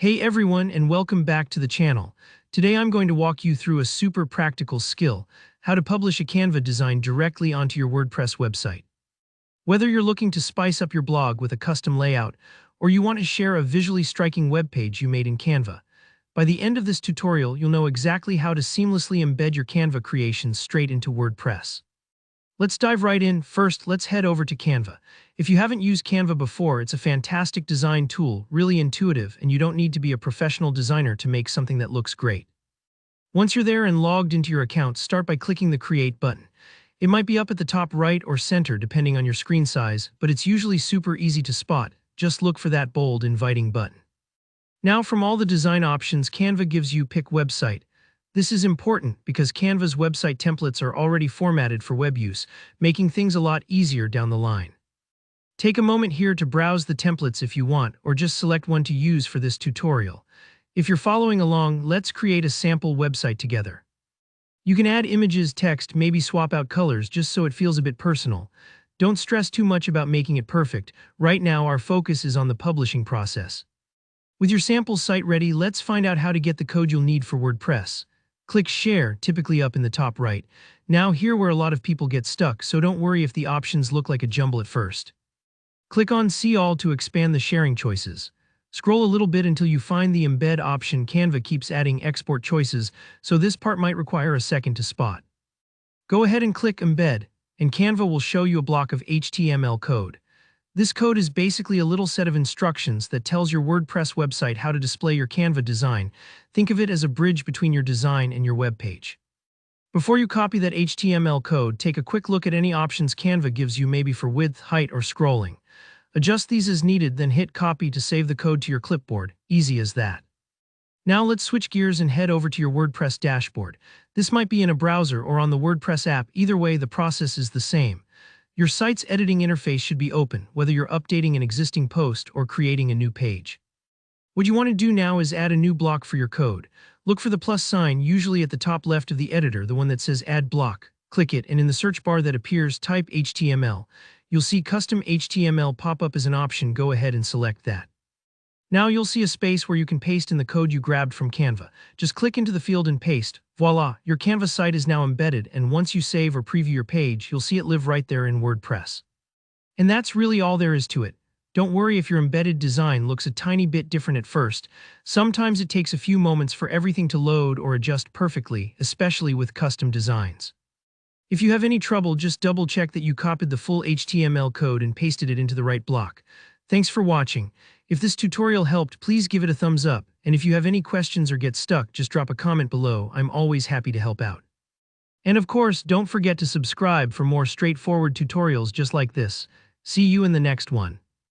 Hey everyone, and welcome back to the channel. Today I'm going to walk you through a super practical skill, how to publish a Canva design directly onto your WordPress website. Whether you're looking to spice up your blog with a custom layout, or you want to share a visually striking web page you made in Canva, by the end of this tutorial you'll know exactly how to seamlessly embed your Canva creations straight into WordPress. Let's dive right in. First, let's head over to Canva. If you haven't used Canva before, it's a fantastic design tool, really intuitive, and you don't need to be a professional designer to make something that looks great. Once you're there and logged into your account, start by clicking the Create button. It might be up at the top right or center depending on your screen size, but it's usually super easy to spot. Just look for that bold, inviting button. Now, from all the design options, Canva gives you Pick Website. This is important because Canva's website templates are already formatted for web use, making things a lot easier down the line. Take a moment here to browse the templates if you want, or just select one to use for this tutorial. If you're following along, let's create a sample website together. You can add images, text, maybe swap out colors just so it feels a bit personal. Don't stress too much about making it perfect. Right now, our focus is on the publishing process. With your sample site ready, let's find out how to get the code you'll need for WordPress. Click Share, typically up in the top right. Now here where a lot of people get stuck, so don't worry if the options look like a jumble at first. Click on See All to expand the sharing choices. Scroll a little bit until you find the Embed option. Canva keeps adding export choices, so this part might require a second to spot. Go ahead and click Embed, and Canva will show you a block of HTML code. This code is basically a little set of instructions that tells your WordPress website how to display your Canva design. Think of it as a bridge between your design and your web page. Before you copy that HTML code, take a quick look at any options Canva gives you, maybe for width, height, or scrolling. Adjust these as needed, then hit Copy to save the code to your clipboard. Easy as that. Now let's switch gears and head over to your WordPress dashboard. This might be in a browser or on the WordPress app. Either way, the process is the same. Your site's editing interface should be open, whether you're updating an existing post or creating a new page. What you want to do now is add a new block for your code. Look for the plus sign, usually at the top left of the editor, the one that says Add Block. Click it, and in the search bar that appears, type HTML. You'll see Custom HTML pop up as an option. Go ahead and select that. Now you'll see a space where you can paste in the code you grabbed from Canva. Just click into the field and paste. Voila, your Canva site is now embedded, and once you save or preview your page, you'll see it live right there in WordPress. And that's really all there is to it. Don't worry if your embedded design looks a tiny bit different at first. Sometimes it takes a few moments for everything to load or adjust perfectly, especially with custom designs. If you have any trouble, just double-check that you copied the full HTML code and pasted it into the right block. Thanks for watching. If this tutorial helped, please give it a thumbs up, and if you have any questions or get stuck, just drop a comment below. I'm always happy to help out. And of course, don't forget to subscribe for more straightforward tutorials just like this. See you in the next one.